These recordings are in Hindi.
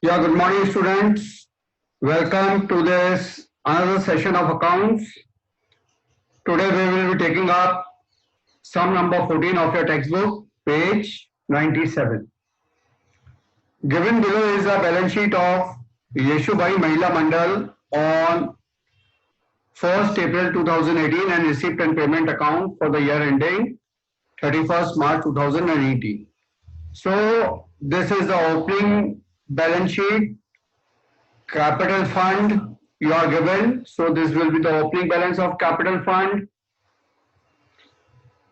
Yeah, good morning, students. Welcome to this another session of accounts. Today we will be taking up sum number 14 of your textbook, page 97. Given below is a balance sheet of Yeshubai Mahila Mandal on 1st April 2018 and receipt and payment account for the year ending 31st March 2018. So this is the opening balance sheet. Capital fund you are given, so this will be the opening balance of capital fund.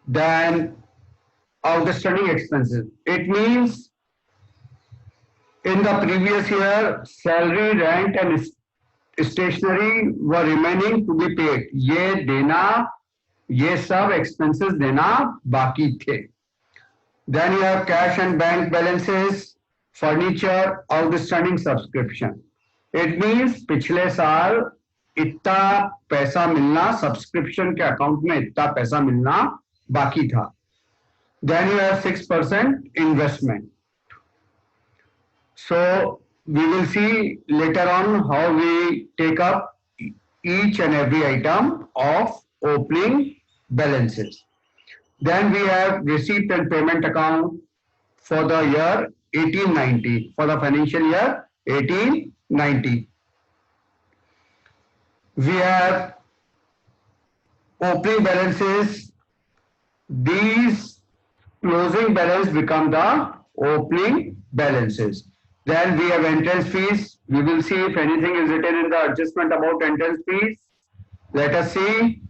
Then outstanding expenses, it means in the previous year salary, rent and stationery were remaining to be paid. ये देना, ये सब expenses देना बाकी थे. Then you have cash and bank balances, furniture, outstanding subscription. It means पिछले साल इतना पैसा मिलना, सब्सक्रिप्शन के अकाउंट में इतना पैसा मिलना बाकी था. Then you have 6% investment. So we will see later on how we take up each and every item of opening balances. Then we have receipt and payment account for the year 1890, for the financial year 1890. We have opening balances. These closing balance become the opening balances. Then we have entrance fees. We will see if anything is written in the adjustment about entrance fees. Let us see.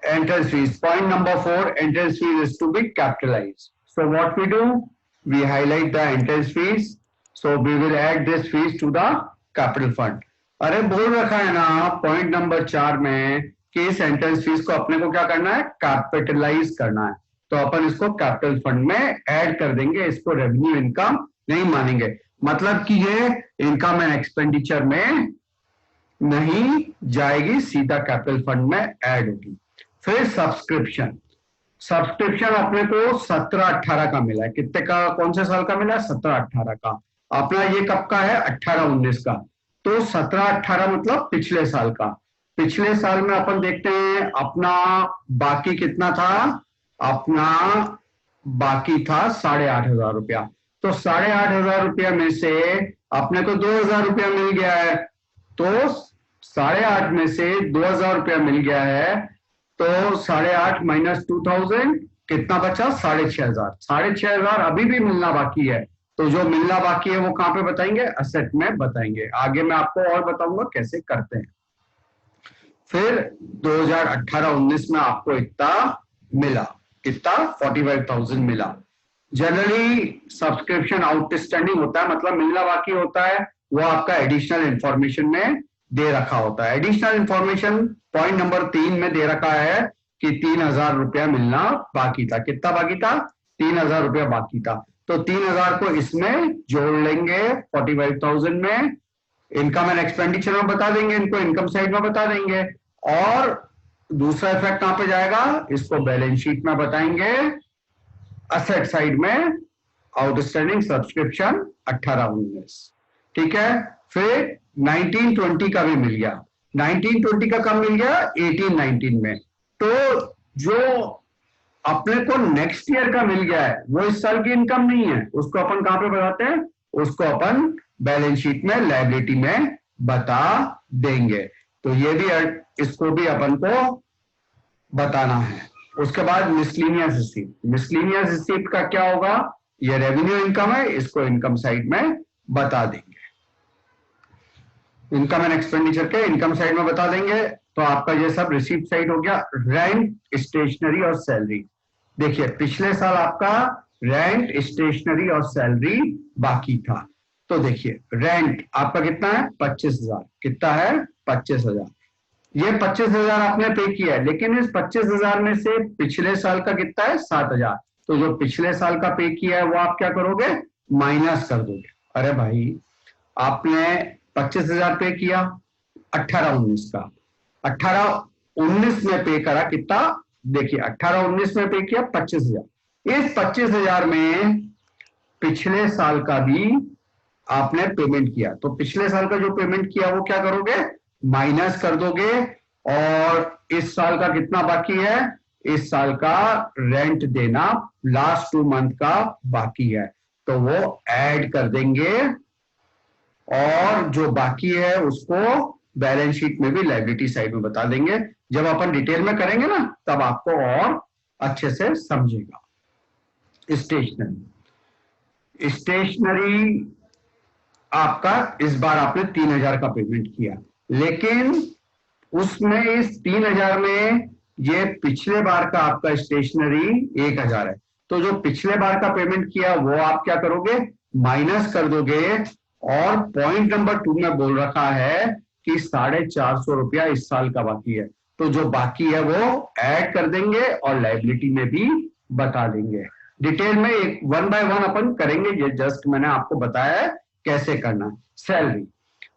Entrance fees. Point number 4, entrance fees is to be capitalized. So what we do? We highlight the entrance fees. So we will add this fees to the capital fund. अरे बोल रखा है ना पॉइंट नंबर 4 में कि इस एंट्रेंस फीस को अपने को क्या करना है, कैपिटलाइज करना है. तो अपन इसको कैपिटल फंड में ऐड कर देंगे, इसको रेवेन्यू इनकम नहीं मानेंगे. मतलब कि ये इनकम एंड एक्सपेंडिचर में नहीं जाएगी, सीधा कैपिटल फंड में ऐड होगी. फिर सब्सक्रिप्शन. सब्सक्रिप्शन अपने को 17-18 का मिला है. कितने का, कौन से साल का मिला है? 17-18 का. अपना ये कब का है? 18-19 का. तो 17-18 मतलब पिछले साल का. पिछले साल में अपन देखते हैं अपना बाकी कितना था. अपना बाकी था 8,500 रुपया. तो 8,500 रुपया में से अपने को 2,000 रुपया मिल गया है. तो 8,500 में से 2,000 रुपया मिल गया है. तो 8,500 माइनस 2,000 कितना बचा? 6,500. 6,500 अभी भी मिलना बाकी है. तो जो मिलना बाकी है वो कहां पे बताएंगे? असेट में बताएंगे. आगे मैं आपको और बताऊंगा कैसे करते हैं. फिर 2018-19 में आपको इतना मिला. कितना? 45,000 मिला. जनरली सब्सक्रिप्शन आउटस्टैंडिंग होता है, मतलब मिलना बाकी होता है, वो आपका एडिशनल इंफॉर्मेशन में दे रखा होता है. एडिशनल इंफॉर्मेशन पॉइंट नंबर 3 में दे रखा है कि 3,000 रुपया मिलना बाकी था. कितना बाकी था? 3,000 रुपया बाकी था. तो 3,000 को इसमें जोड़ लेंगे 45,000 में. इनकम एंड एक्सपेंडिचर में बता देंगे, इनको इनकम साइड में बता देंगे. और दूसरा इफेक्ट कहां पे जाएगा? इसको बैलेंस शीट में बताएंगे, असेट साइड में. Outstanding subscription 18-19. ठीक है. फिर 19-20 का भी मिल गया. 19-20 का कब मिल गया? 18-19 में. तो जो अपने को नेक्स्ट ईयर का मिल गया है वो इस साल की इनकम नहीं है. उसको अपन कहां पे बताते हैं? उसको अपन बैलेंस शीट में लायबिलिटी में बता देंगे. तो ये भी, इसको भी अपन को बताना है. उसके बाद मिसलिनियस रिसीप्ट. मिसलिनियस रिसीप्ट का क्या होगा? ये रेवेन्यू इनकम है, इसको इनकम साइड में बता देंगे. इनकम एंड एक्सपेंडिचर के इनकम साइड में बता देंगे. तो आपका ये सब रिसीप्ट साइड हो गया. रेंट, स्टेशनरी और सैलरी. देखिए पिछले साल आपका रेंट, स्टेशनरी और सैलरी बाकी था. तो देखिए रेंट आपका कितना है? 25,000. कितना है? 25,000. ये 25,000 आपने पे किया है, लेकिन इस 25,000 में से पिछले साल का कितना है? 7,000. तो जो पिछले साल का पे किया है वो आप क्या करोगे? माइनस कर दोगे. अरे भाई आपने 25,000 पे किया 18-19 का. 18-19 में पे करा कितना? देखिए 18-19 में पे किया 25,000. इस 25,000 में पिछले साल का भी आपने पेमेंट किया, तो पिछले साल का जो पेमेंट किया वो क्या करोगे, माइनस कर दोगे। और इस साल का कितना बाकी है, इस साल का रेंट देना लास्ट 2 मंथ का बाकी है, तो वो ऐड कर देंगे और जो बाकी है उसको बैलेंस शीट में भी लायबिलिटी साइड में बता देंगे। जब अपन डिटेल में करेंगे ना तब आपको और अच्छे से समझेगा। स्टेशनरी, स्टेशनरी आपका इस बार आपने 3,000 का पेमेंट किया, लेकिन उसमें इस 3,000 में ये पिछले बार का आपका स्टेशनरी 1,000 है, तो जो पिछले बार का पेमेंट किया वो आप क्या करोगे, माइनस कर दोगे। और पॉइंट नंबर 2 में बोल रखा है कि 450 रुपया इस साल का बाकी है, तो जो बाकी है वो ऐड कर देंगे और लाइबिलिटी में भी बता देंगे। डिटेल में एक 1 बाय 1 अपन करेंगे, ये जस्ट मैंने आपको बताया है कैसे करना। सैलरी,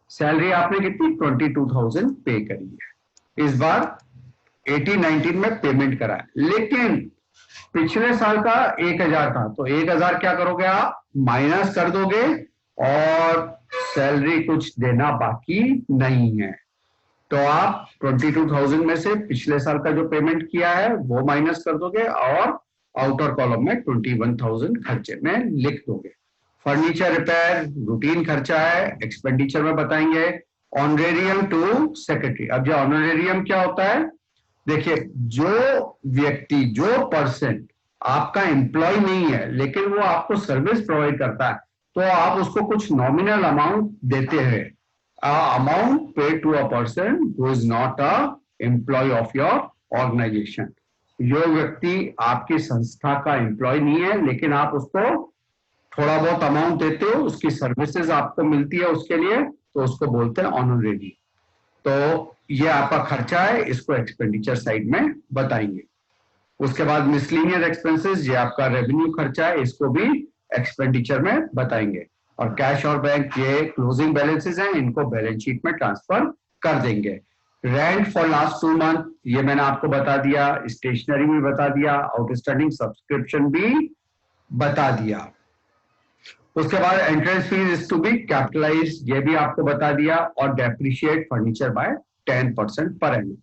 सैलरी आपने कितनी 22,000 पे करी है, इस बार 18-19 में पेमेंट करा है, लेकिन पिछले साल का 1,000 था, तो 1,000 क्या करोगे आप, माइनस कर दोगे और सैलरी कुछ देना बाकी नहीं है, तो आप 22,000 में से पिछले साल का जो पेमेंट किया है वो माइनस कर दोगे और आउटर कॉलम में 21,000 खर्चे में लिख दोगे। फर्नीचर रिपेयर रूटीन खर्चा है, एक्सपेंडिचर में बताएंगे। ऑनरेरियम टू सेक्रेटरी, अब जो ऑनरेरियम क्या होता है, देखिए जो व्यक्ति, जो पर्सन आपका एम्प्लॉय नहीं है लेकिन वो आपको सर्विस प्रोवाइड करता है, तो आप उसको कुछ नॉमिनल अमाउंट देते हैं, amount paid to a person who is not a employee of your organization. जो व्यक्ति आपकी संस्था का एम्प्लॉय नहीं है लेकिन आप उसको थोड़ा बहुत अमाउंट देते हो, उसकी सर्विसेज आपको मिलती है उसके लिए, तो उसको बोलते हैं ऑनरेरी। तो ये आपका खर्चा है, इसको एक्सपेंडिचर साइड में बताएंगे। उसके बाद मिसलिनियस एक्सपेंसेस, ये आपका रेवेन्यू खर्चा है, इसको भी एक्सपेंडिचर में बताएंगे। और कैश और बैंक, ये क्लोजिंग बैलेंसेस हैं, इनको बैलेंस शीट में ट्रांसफर कर देंगे। रेंट फॉर लास्ट 2 मंथ, ये मैंने आपको बता दिया, स्टेशनरी भी बता दिया, आउटस्टैंडिंग सब्सक्रिप्शन भी बता दिया। उसके बाद entrance fees is to be capitalize, ये भी आपको बता दिया, और depreciate furniture bye 10% per annum.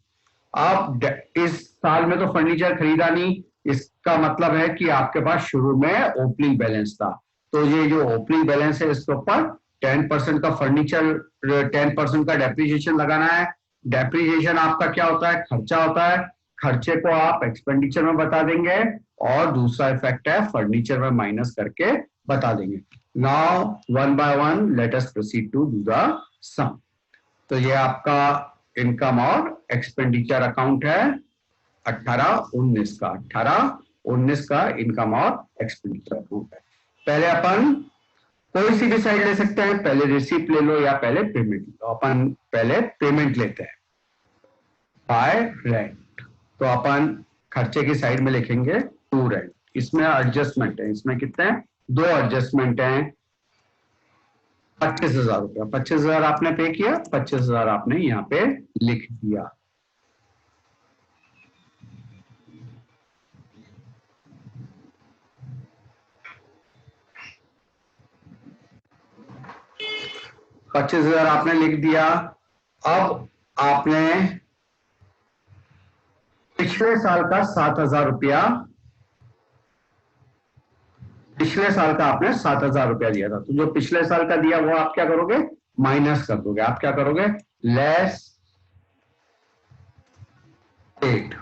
आप इस साल में तो फर्नीचर खरीदा नहीं, इसका मतलब है कि आपके पास शुरू में ओपनिंग बैलेंस था, तो ये जो ओपनिंग बैलेंस है इसके ऊपर 10% का फर्नीचर, 10% का डेप्रिसिएशन लगाना है। डेप्रिसिएशन आपका क्या होता है, खर्चा होता है, खर्चे को आप एक्सपेंडिचर में बता देंगे, और दूसरा इफेक्ट है फर्नीचर में माइनस करके बता देंगे। Now 1 by 1 let us proceed to do the sum. तो ये आपका इनकम और एक्सपेंडिचर अकाउंट है 18-19 का, 18-19 का इनकम और एक्सपेंडिचर अकाउंट है। पहले अपन कोई सी भी साइड ले सकते हैं, पहले रिसीप्ट ले लो या पहले पेमेंट लो। अपन पहले पेमेंट लेते हैं, बाय रेंट, तो अपन खर्चे की साइड में लिखेंगे टू रेंट। इसमें एडजस्टमेंट है, इसमें कितने हैं, 2 एडजस्टमेंट हैं। 25,000 रुपया, 25,000 आपने पे किया, 25,000 आपने यहाँ पे लिख दिया। $25,000 आपने लिख दिया। अब आपने पिछले साल का 7,000 रुपया, पिछले साल का आपने 7,000 रुपया दिया था, तो जो पिछले साल का दिया वो आप क्या करोगे, माइनस कर दोगे। आप क्या करोगे, less paid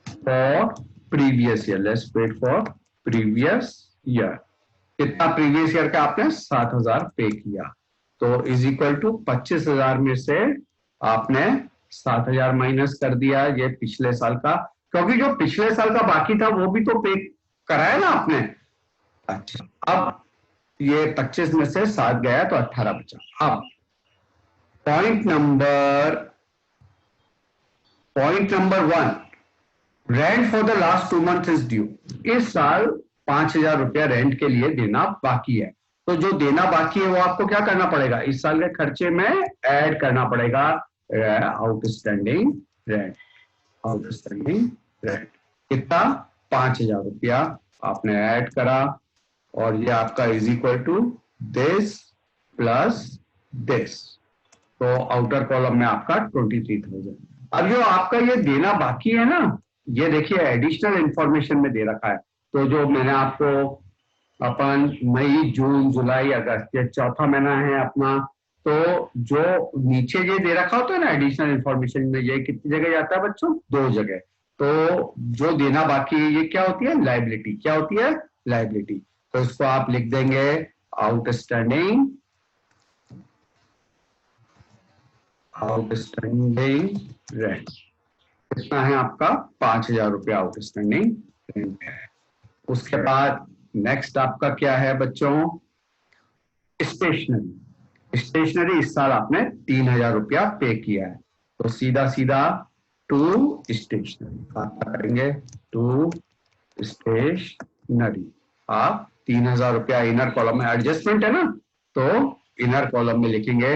for previous year, less paid for previous year. कितना प्रीवियस ईयर का आपने 7,000 पे किया, तो इज इक्वल टू 25,000 में से आपने 7,000 माइनस कर दिया, ये पिछले साल का, क्योंकि जो पिछले साल का बाकी था वो भी तो पे कराया ना आपने। अच्छा, अब ये 25 में से 7 गया तो 18 बचा। अब point number 1, rent for the last 2 month is due. इस साल 5,000 रुपया रेंट के लिए देना बाकी है, तो जो देना बाकी है वो आपको क्या करना पड़ेगा, इस साल के खर्चे में ऐड करना पड़ेगा, आउटस्टैंडिंग रेंट। आउटस्टैंडिंग रेंट कितना, 5,000 रुपया आपने ऐड करा, और ये आपका is equal to this plus this, तो आउटर कॉलम में आपका 23,000। अब जो आपका ये देना बाकी है ना, ये देखिए एडिशनल इंफॉर्मेशन में दे रखा है। तो जो मैंने आपको अपन मई जून जुलाई अगस्त ये चौथा महीना है अपना, तो जो नीचे ये दे रखा होता है ना एडिशनल इंफॉर्मेशन में, ये कितनी जगह जाता है बच्चों? 2 जगह। तो जो देना बाकी है ये क्या होती है? लाइबिलिटी। क्या होती है? लाइबिलिटी। तो इसको आप लिख देंगे आउटस्टैंडिंग, आउटस्टैंडिंग रेंट। कितना है आपका? 5,000 रुपया आउटस्टैंडिंग रेंट है। उसके बाद नेक्स्ट आपका क्या है बच्चों? स्टेशनरी। स्टेशनरी इस साल आपने 3,000 रुपया पे किया है, तो सीधा सीधा टू स्टेशनरी आप करेंगे, टू स्टेशनरी। आप 3,000 रुपया इनर कॉलम में, एडजस्टमेंट है ना, तो इनर कॉलम में लिखेंगे।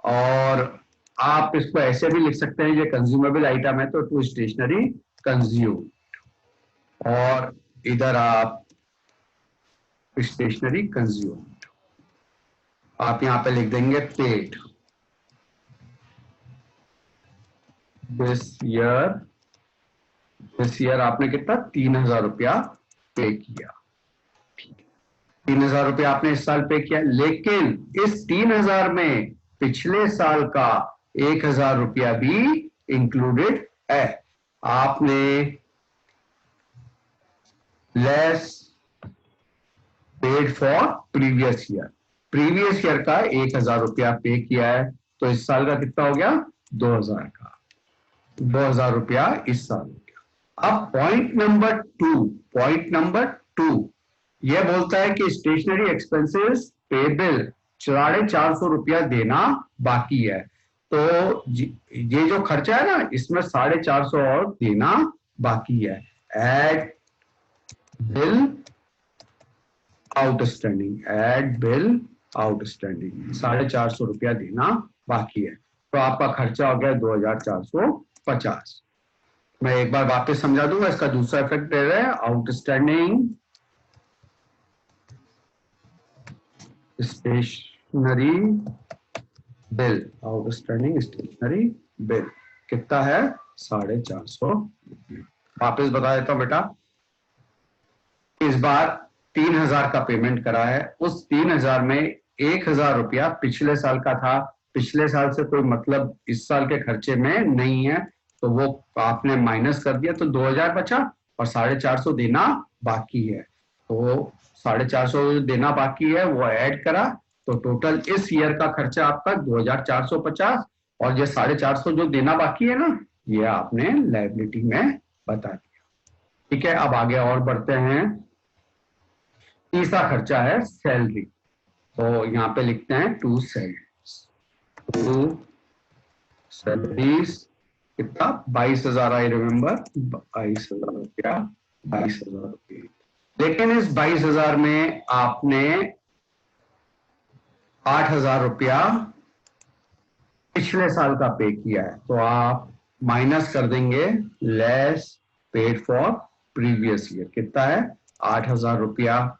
और आप इसको ऐसे भी लिख सकते हैं, ये कंज्यूमेबल आइटम है तो टू स्टेशनरी कंज्यूम, और इधर आप स्टेशनरी कंज्यूम, आप यहां पे लिख देंगे paid this year. This year आपने कितना? 3,000 रुपया पे किया। 3,000 रुपया आपने इस साल पे किया, लेकिन इस 3,000 में पिछले साल का 1,000 रुपया भी इंक्लूडेड है। आपने less paid for previous year, previous year का 1,000 रुपया पे किया है, तो इस साल का कितना हो गया? 2,000 का, 2,000 रुपया इस साल हो गया। अब पॉइंट नंबर 2, पॉइंट नंबर 2 यह बोलता है कि स्टेशनरी एक्सपेंसेस पेबल 450 रुपया देना बाकी है। तो ये जो खर्चा है ना, इसमें 450 और देना बाकी है। Add bill outstanding, add bill outstanding, 450 रुपया देना बाकी है, तो आपका खर्चा हो गया 2,450। मैं एक बार वापस समझा दूंगा, इसका दूसरा इफेक्ट दे रहे हैं। Outstanding stationery bill, outstanding stationery bill कितना है? 450। वापस बता देता हूं बेटा, इस बार 3,000 का पेमेंट करा है, उस 3,000 में 1,000 रुपया पिछले साल का था, पिछले साल से कोई मतलब इस साल के खर्चे में नहीं है, तो वो आपने माइनस कर दिया, तो 2,000 बचा और 450 देना बाकी है। तो 450 देना बाकी है वो ऐड करा, तो टोटल इस ईयर का खर्चा आपका 2,450, और ये 450 जो देना बाकी है ना, ये आपने लायबिलिटी में बता दिया। ठीक है, अब आगे और बढ़ते हैं। तीसरा खर्चा है सैलरी, तो यहाँ पे लिखते हैं टू सैलरीज, टू सैलरीज कितना? 22,000, आई रिमेम्बर 22,000 रुपया, 22,000 रुपये। लेकिन इस 22,000 में आपने 8,000 रुपया पिछले साल का पे किया है, तो आप माइनस कर देंगे less paid for previous year. कितना है? 8,000 रुपया।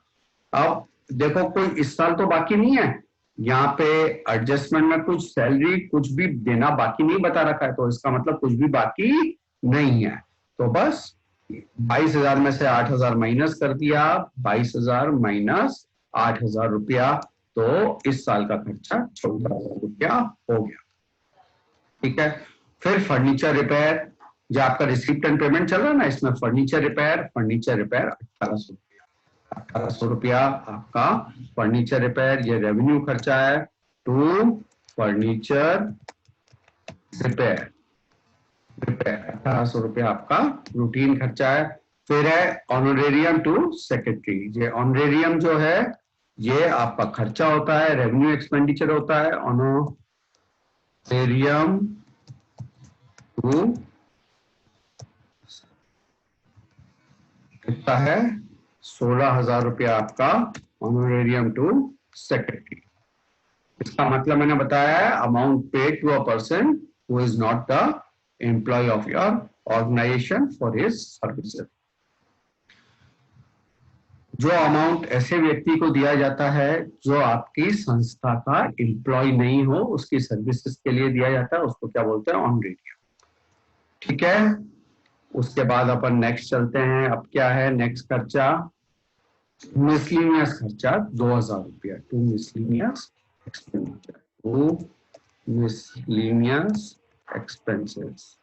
अब देखो कोई इस साल तो बाकी नहीं है, यहाँ पे एडजस्टमेंट में कुछ सैलरी कुछ भी देना बाकी नहीं बता रखा है, तो इसका मतलब कुछ भी बाकी नहीं है। तो बस 22,000 में से 8,000 माइनस कर दिया, 22,000 माइनस 8,000 रुपया, तो इस साल का खर्चा 14,000 रुपया हो गया। ठीक है, फिर फर्नीचर रिपेयर, जो आपका रिसिप्ट एंड पेमेंट चल रहा है ना, इसमें फर्नीचर रिपेयर 1,800 रुपया, 1,800 रुपया आपका फर्नीचर रिपेयर, ये रेवेन्यू खर्चा है टू फर्नीचर रिपेयर, 1,800 रुपया आपका रूटीन खर्चा है। फिर है ऑनरेरियम टू सेक्रेटरी, ये ऑनरेरियम जो है ये आपका खर्चा होता है, रेवेन्यू एक्सपेंडिचर होता है। ऑनरेरियम टू कितना है? 16,000 रुपया आपका ऑनरेरियम टू सेक्रेटरी। इसका मतलब मैंने बताया है, amount paid to a person who is not the employee of your organization for his services. जो अमाउंट ऐसे व्यक्ति को दिया जाता है जो आपकी संस्था का एम्प्लॉय नहीं हो, उसकी सर्विसेज के लिए दिया जाता है, उसको क्या बोलते हैं? ऑनरेरियम। ठीक है, उसके बाद अपन नेक्स्ट चलते हैं। अब क्या है नेक्स्ट खर्चा? मिसलिनियस खर्चा 2000 रुपया। To miscellaneous expenditure, to miscellaneous expenses,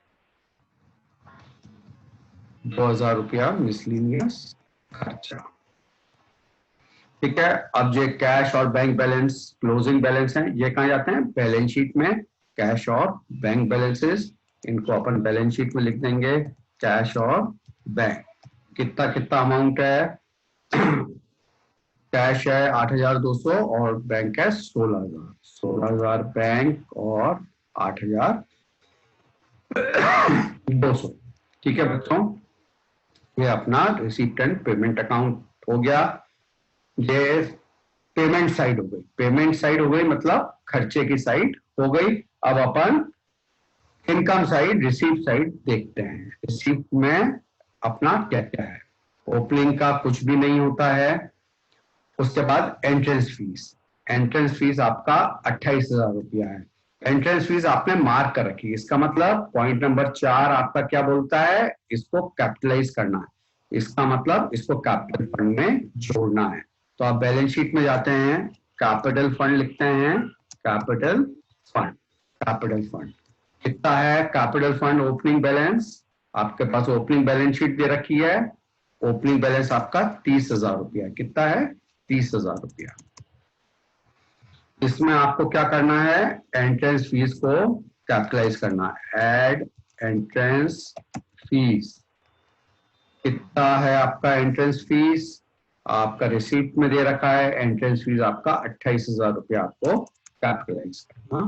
2000 रुपया मिसलिनियस खर्चा। ठीक है, अब जो कैश और बैंक बैलेंस, क्लोजिंग बैलेंस है, ये कहाँ जाते हैं? बैलेंस शीट में। कैश और बैंक बैलेंसेस, इनको अपन बैलेंस शीट में लिख देंगे, कैश और बैंक। कितना कितना अमाउंट है? कैश है 8200 और बैंक है 16000। 16000 बैंक और 8200। ठीक है बच्चों, ये अपना रिसीप्ट एंड पेमेंट अकाउंट हो गया। ये पेमेंट साइड हो गई। पेमेंट साइड हो गई मतलब खर्चे की साइड हो गई। अब अपन इनकम साइड, रिसीप्ट साइड देखते हैं। रिसीप्ट में अपना क्या क्या है? ओपनिंग का कुछ भी नहीं होता है। उसके बाद एंट्रेंस फीस। एंट्रेंस फीस आपका 28,000 रुपया है। एंट्रेंस फीस आपने मार्क कर रखी है, इसका मतलब पॉइंट नंबर 4 आपका क्या बोलता है? इसको कैपिटलाइज करना है। इसका मतलब इसको कैपिटल फंड में जोड़ना है। तो आप बैलेंस शीट में जाते हैं, कैपिटल फंड लिखते हैं, कैपिटल फंड। कैपिटल फंड कितना है? कैपिटल फंड ओपनिंग बैलेंस, आपके पास ओपनिंग बैलेंस शीट दे रखी है। ओपनिंग बैलेंस आपका 30,000 रुपया। कितना है? 30,000 रुपया। इसमें आपको क्या करना है? एंट्रेंस फीस को कैपिटलाइज करना है। Ed entrance fees. कितना है आपका एंट्रेंस फीस? आपका रिसीप्ट में दे रखा है एंट्रेंस फीस आपका 28,000 रुपया आपको कैपिटलाइज करना है।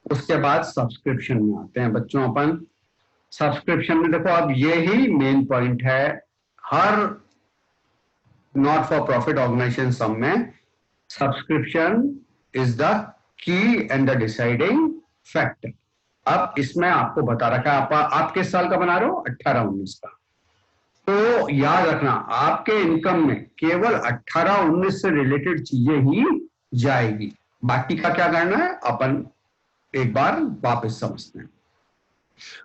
उसके बाद सब्सक्रिप्शन में आते हैं बच्चों अपन। सब्सक्रिप्शन में देखो, अब ये ही मेन पॉइंट है हर नॉट फॉर प्रॉफिट ऑर्गेनाइजेशन सब में। Subscription is the key and the deciding factor. अब इसमें आपको बता रखा है, आप किस साल का बना रहे हो? 18-19 का। तो याद रखना, आपके इनकम में केवल 18-19 से रिलेटेड चीजें ही जाएगी। बाकी का क्या करना है अपन एक बार वापस समझते हैं।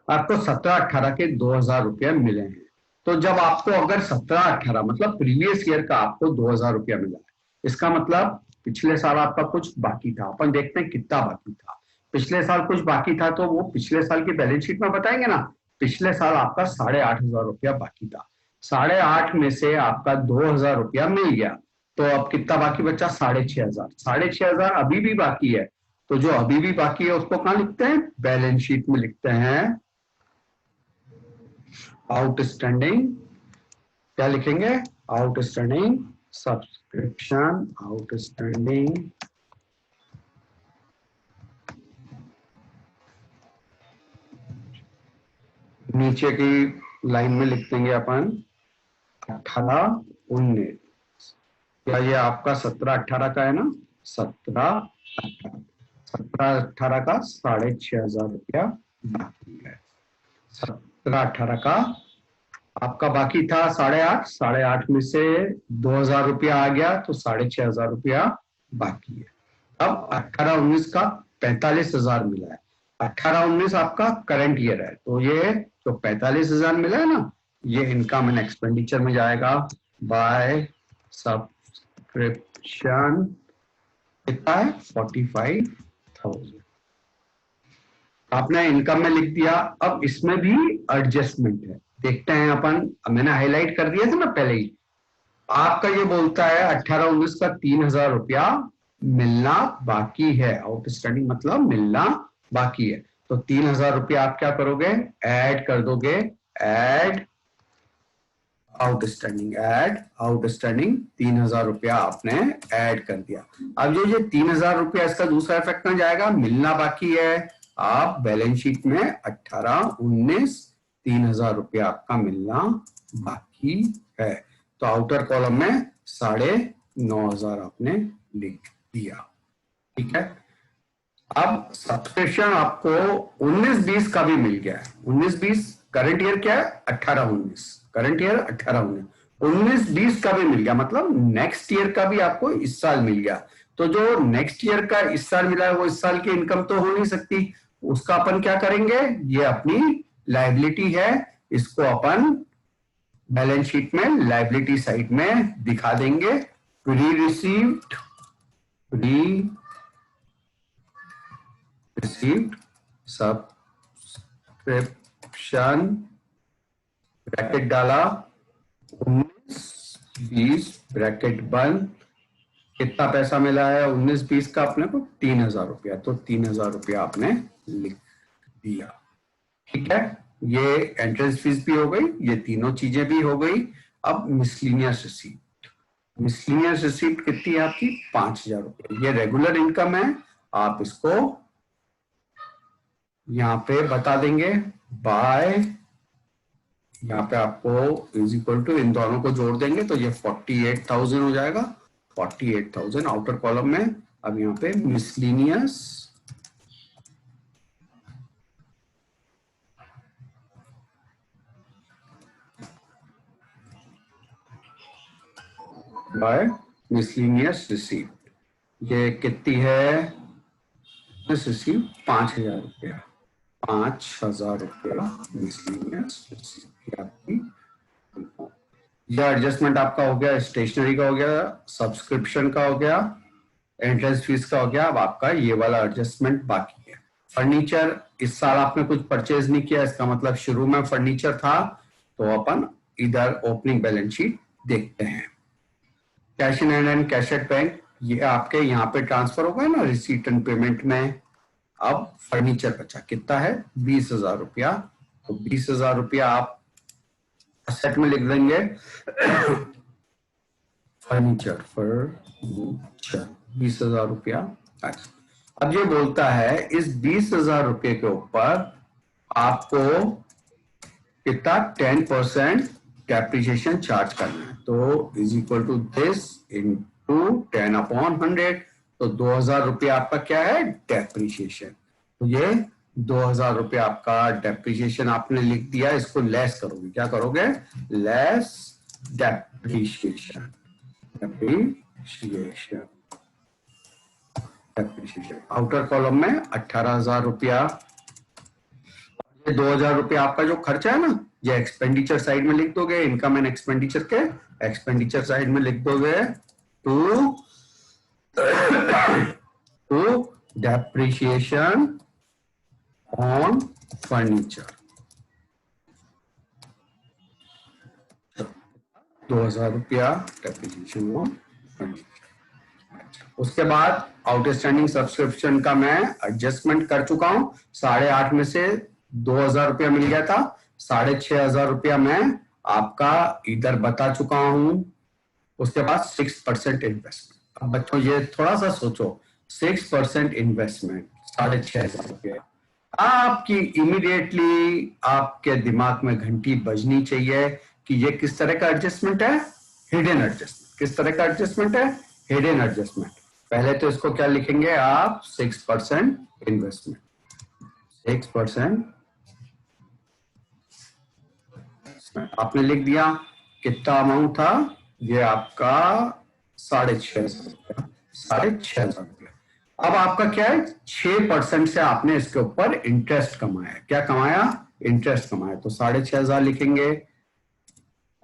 आपको 17-18 के 2000 रुपया मिले हैं। तो जब आपको अगर 17-18 मतलब प्रीवियस ईयर का आपको 2000 रुपया मिला है, इसका मतलब पिछले साल आपका कुछ बाकी था। अपन देखते हैं कितना बाकी था। पिछले साल कुछ बाकी था तो वो पिछले साल की बैलेंस शीट में बताएंगे ना। पिछले साल आपका 8,500 रुपया बाकी था। 8,500 में से आपका 2000 रुपया मिल गया, तो अब कितना बाकी बचा? 6,500। 6,500 अभी भी बाकी है। तो जो अभी भी बाकी है उसको कहां लिखते हैं? बैलेंस शीट में लिखते हैं आउटस्टैंडिंग। क्या लिखेंगे? आउटस्टैंडिंग सब्सक्रिप्शन, आउटस्टैंडिंग नीचे की लाइन में लिख देंगे अपन 18-19। क्या ये आपका 17-18 का है ना? 17-18 का 6,500 रुपया बाकी है। 17-18 का आपका बाकी था 8,500। 8,500 में से 2,000 रुपया आ गया तो 6,500 रुपया बाकी है। अब 18-19 का 45,000 मिला है। 18-19 आपका करंट ईयर है, तो ये जो 45,000 मिला है ना, ये इनकम एंड एक्सपेंडिचर में जाएगा बाय सब्सक्रिप्शन। कितना है? 45,000 आपने इनकम में लिख दिया। अब इसमें भी एडजस्टमेंट है, देखते हैं अपन। मैंने हाईलाइट कर दिया था ना पहले ही। आपका ये बोलता है 18-19 का 3,000 रुपया मिलना बाकी है। आउटस्टैंडिंग मतलब मिलना बाकी है। तो 3,000 रुपया आप क्या करोगे? ऐड कर दोगे। ऐड आउटस्टैंडिंग, ऐड आउटस्टैंडिंग 3,000 रुपया आपने ऐड कर दिया। अब ये 3,000 रुपया, इसका दूसरा इफेक्ट कहां जाएगा? मिलना बाकी है। आप बैलेंस शीट में 18-19 3,000 रुपया आपका मिलना बाकी है। तो आउटर कॉलम में 9,500 आपने लिख दिया। ठीक है, अब सब्सक्रिप्शन आपको 19-20 का भी मिल गया है। 19-20 करंट ईयर क्या है? 18-19 करंट ईयर 18-19। 19-20 का भी मिल गया, मतलब नेक्स्ट ईयर का भी आपको इस साल मिल गया। तो जो नेक्स्ट ईयर का इस साल मिला है वो इस साल की इनकम तो हो नहीं सकती, उसका अपन क्या करेंगे, ये अपनी लायबिलिटी है, इसको अपन बैलेंस शीट में लायबिलिटी साइड में दिखा देंगे। प्री रिसीव्ड सब्सक्रिप्शन, ब्रैकेट डाला 19-20 ब्रैकेट बंद, कितना पैसा मिला है 19-20 का अपने को 3,000 रुपया, तो 3,000 रुपया आपने लिख दिया। ठीक है, ये एंट्रेंस फीस भी हो गई, ये तीनों चीजें भी हो गई। अब मिसलिनियस रिसीप्ट, मिसलिनियस रिसीप्ट कितनी है आपकी 5,000 रुपये, ये रेगुलर इनकम है, आप इसको यहाँ पे बता देंगे बाय, यहाँ पे आपको इज इक्वल टू इन दोनों को जोड़ देंगे तो ये 48,000 हो जाएगा, 48,000 आउटर कॉलम में। अब यहाँ पे मिसलिनियस बाय मिसलिनियस रिसीप्ट, ये कितनी है रिसीप्ट 5,000 रुपया, 5,000 रुपया मिसलिनियस रिसीप्ट आपकी। यह एडजस्टमेंट आपका हो गया, स्टेशनरी का हो गया, सब्सक्रिप्शन का हो गया, एंट्रेंस फीस का हो गया। अब आपका ये वाला एडजस्टमेंट बाकी है। फर्नीचर इस साल आपने कुछ परचेज नहीं किया, इसका मतलब शुरू में फर्नीचर था, तो अपन इधर ओपनिंग बैलेंस शीट देखते हैं। Cash in hand and cash at bank, ये आपके यहाँ पे ट्रांसफर होगा ना रिसीट एंड पेमेंट में। अब फर्नीचर बचा कितना है 20,000 रुपया, तो 20,000 रुपया आप असेट में लिख देंगे फर्नीचर 20,000 रुपया। अब ये बोलता है इस 20,000 रुपये के ऊपर आपको कितना 10% डेप्रिसिएशन चार्ज करना है, तो is equal to this into 10/100, तो 2,000 रुपया आपका क्या है डेप्रिसिएशन, तो ये 2,000 रुपया आपका डेप्रिसिएशन आपने लिख दिया। इसको लेस करोगे, क्या करोगे less depreciation, depreciation outer column में 18,000 रुपया। ये 2,000 रुपया आपका जो खर्चा है ना, ये एक्सपेंडिचर साइड में लिख दोगे, इनकम एंड एक्सपेंडिचर के एक्सपेंडिचर साइड में लिख दोगे टू डेप्रिसिएशन ऑन फर्नीचर, 2,000 रुपया डेप्रिसिएशन ऑन फर्नीचर। उसके बाद आउटस्टैंडिंग सब्सक्रिप्शन का मैं एडजस्टमेंट कर चुका हूं, 8,500 में से 2,000 रुपया मिल गया था, 6,500 रुपया मैं आपका इधर बता चुका हूं। उसके बाद 6% इन्वेस्टमेंट। अब बच्चों ये थोड़ा सा सोचो, 6% इन्वेस्टमेंट 6,500 रुपया, आपकी इमीडिएटली आपके दिमाग में घंटी बजनी चाहिए कि ये किस तरह का एडजस्टमेंट है, हिडन एडजस्टमेंट। किस तरह का एडजस्टमेंट है, हिडन एडजस्टमेंट। पहले तो इसको क्या लिखेंगे आप 6% इन्वेस्टमेंट, 6% आपने लिख दिया। कितना अमाउंट था ये आपका 6,500 रुपया, 6,500 रुपया। अब आपका क्या है 6% से आपने इसके ऊपर इंटरेस्ट कमाया, क्या कमाया इंटरेस्ट कमाया, तो 6,500 लिखेंगे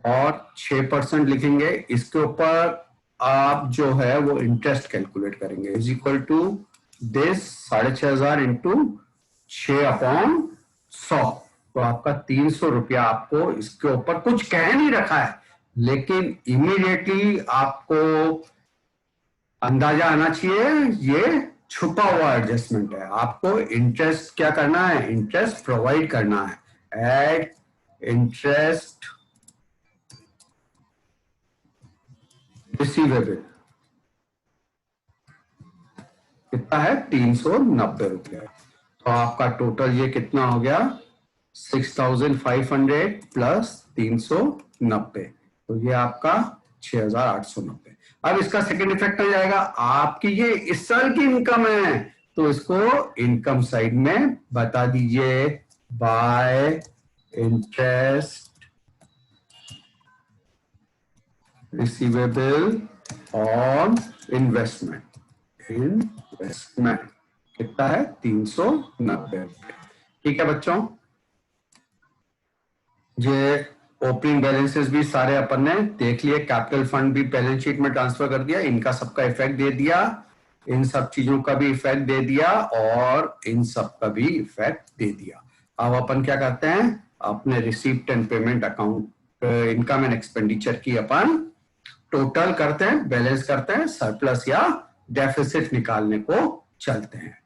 और 6% लिखेंगे। इसके ऊपर आप जो है वो इंटरेस्ट कैलकुलेट करेंगे, is equal to this 6,500 into 6/100, तो आपका 300 रुपया आपको इसके ऊपर कुछ कह नहीं रखा है, लेकिन इमीडिएटली आपको अंदाजा आना चाहिए ये छुपा हुआ एडजस्टमेंट है। आपको इंटरेस्ट क्या करना है, इंटरेस्ट प्रोवाइड करना है। एड इंटरेस्ट रिसीवेबल कितना है 390 रुपया, तो आपका टोटल ये कितना हो गया 6,500 प्लस 390, तो ये आपका 6,890। अब इसका सेकंड इफेक्ट आ जाएगा, आपकी ये इस साल की इनकम है, तो इसको इनकम साइड में बता दीजिए bye interest receivable on investment कितना है 390 रुपए। ठीक है बच्चों, ये ओपनिंग बैलेंसेस भी सारे अपन ने देख लिए, कैपिटल फंड भी बैलेंस शीट में ट्रांसफर कर दिया, इनका सबका इफेक्ट दे दिया, इन सब चीजों का भी इफेक्ट दे दिया और इन सब का भी इफेक्ट दे दिया। अब अपन क्या करते हैं, अपने receipt and payment account income and expenditure की अपन टोटल करते हैं, बैलेंस करते हैं, सरप्लस या डेफिसिट निकालने को चलते हैं।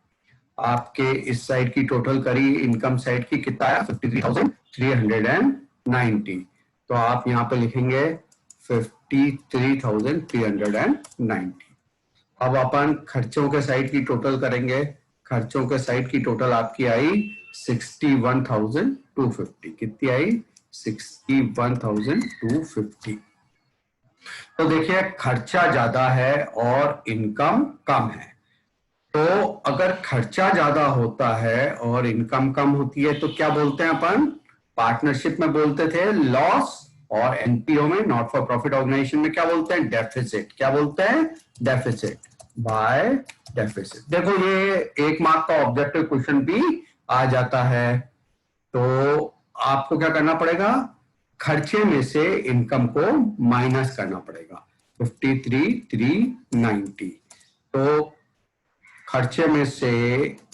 आपके इस साइड की टोटल करी इनकम साइड की कितना है 53,390, तो आप यहां पे लिखेंगे 53,390। अब अपन खर्चों के साइड की टोटल करेंगे, खर्चों के साइड की टोटल आपकी आई 61,250। कितनी आई 61,250। तो देखिए खर्चा ज्यादा है और इनकम कम है, तो अगर खर्चा ज्यादा होता है और इनकम कम होती है तो क्या बोलते हैं अपन, पार्टनरशिप में बोलते थे लॉस, और एनपीओ में नॉट फॉर प्रॉफिट ऑर्गेनाइजेशन में क्या बोलते हैं डेफिसिट। क्या बोलते हैं डेफिसिट बाय डेफिसिट। देखो ये 1 मार्क का ऑब्जेक्टिव क्वेश्चन भी आ जाता है, तो आपको क्या करना पड़ेगा, खर्चे में से इनकम को माइनस करना पड़ेगा 53,390। तो खर्चे में से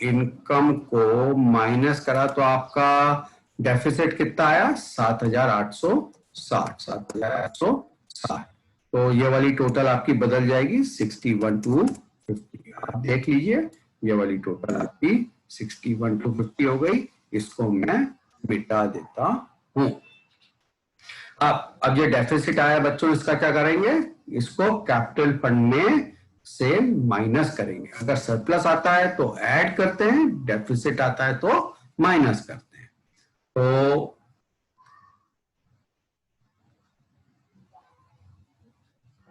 इनकम को माइनस करा तो आपका डेफिसिट कितना आया 7,860। 7,860, तो ये वाली टोटल आपकी बदल जाएगी 61,250। आप देख लीजिए ये वाली टोटल आपकी 61,250 हो गई, इसको मैं मिटा देता हूं। अब ये डेफिसिट आया बच्चों, इसका क्या करेंगे, इसको कैपिटल फंड में से माइनस करेंगे। अगर सरप्लस आता है तो ऐड करते हैं, डेफिसिट आता है तो माइनस करते हैं। तो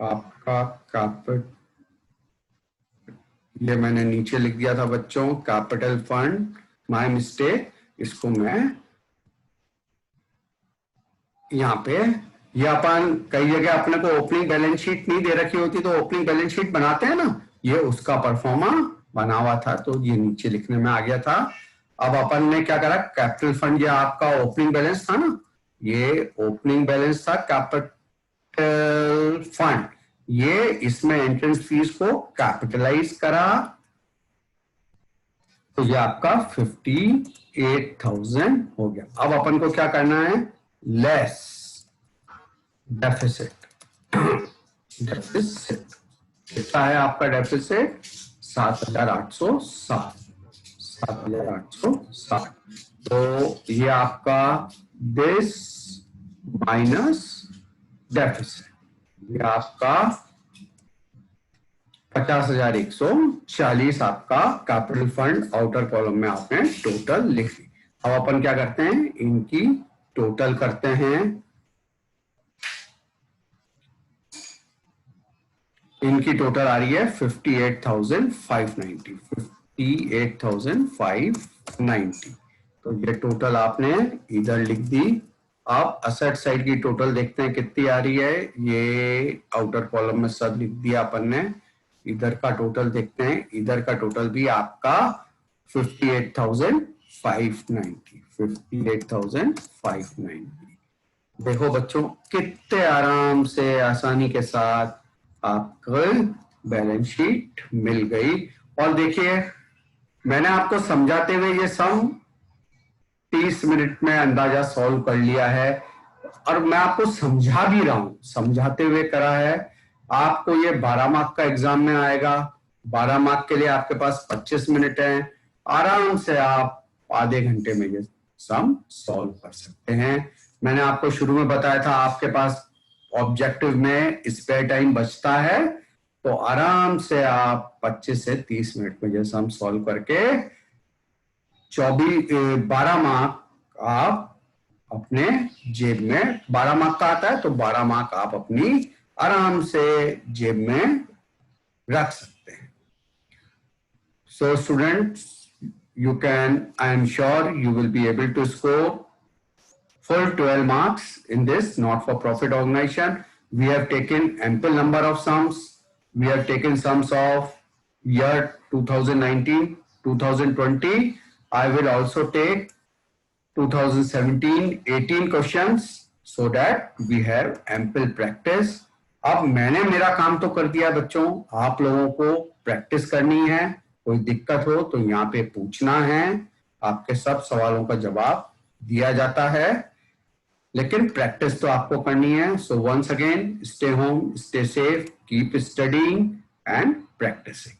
आपका कैपिटल, ये मैंने नीचे लिख दिया था बच्चों कैपिटल फंड, माय मिस्टेक, इसको मैं यहाँ पे, ये अपन कई जगह अपने को ओपनिंग बैलेंस शीट नहीं दे रखी होती तो ओपनिंग बैलेंस शीट बनाते हैं ना, ये उसका परफॉर्मा बना हुआ था तो ये नीचे लिखने में आ गया था। अब अपन ने क्या करा, कैपिटल फंड, ये आपका ओपनिंग बैलेंस था ना, ये ओपनिंग बैलेंस था कैपिटल फंड, ये इसमें एंट्रेंस फीस को कैपिटलाइज करा, तो ये आपका 58,000 हो गया। अब अपन को क्या करना है, लेस डेफिसिट। डेफिसिट कितना है आपका डेफिसिट 7,860। 7,860, तो ये आपका दिस माइनस डेफिसिट, ये आपका 50,140 आपका कैपिटल फंड आउटर कॉलम में आपने टोटल लिख ली। अब अपन क्या करते हैं, इनकी टोटल करते हैं, इनकी टोटल आ रही है 58,590। 58,590, तो ये टोटल आपने इधर लिख दी। आप असेट साइड की टोटल देखते हैं कितनी आ रही है, ये आउटर कॉलम में सब लिख दिया अपन ने। इधर का टोटल देखते हैं, इधर का टोटल भी आपका 58,590। 58,590। देखो बच्चों कितने आराम से आसानी के साथ आपको बैलेंस शीट मिल गई। और देखिए मैंने आपको समझाते हुए ये सम 30 मिनट में अंदाजा सॉल्व कर लिया है, और मैं आपको समझा भी रहा हूं, समझाते हुए करा है। आपको ये 12 मार्क का एग्जाम में आएगा, 12 मार्क के लिए आपके पास 25 मिनट है, आराम से आप आधे घंटे में ये सम सॉल्व कर सकते हैं। मैंने आपको शुरू में बताया था आपके पास ऑब्जेक्टिव में स्पेयर टाइम बचता है, तो आराम से आप 25 से 30 मिनट में ये सम सॉल्व करके 12 मार्क आप अपने जेब में, 12 मार्क का आता है तो 12 मार्क आप अपनी आराम से जेब में रख सकते हैं। So students, you can, I am sure you will be able to score full 12 marks in this not for profit organization we have taken ample number of sums. We have taken sums of year 2019, 2020. I will also take 2017-18 questions so that we have ample practice. अब मैंने मेरा काम तो कर दिया बच्चों, आप लोगों को प्रैक्टिस करनी है. कोई दिक्कत हो तो यहाँ पे पूछना है, आपके सब सवालों का जवाब दिया जाता है, लेकिन प्रैक्टिस तो आपको करनी है. So once again, stay home, stay safe, keep studying and practising.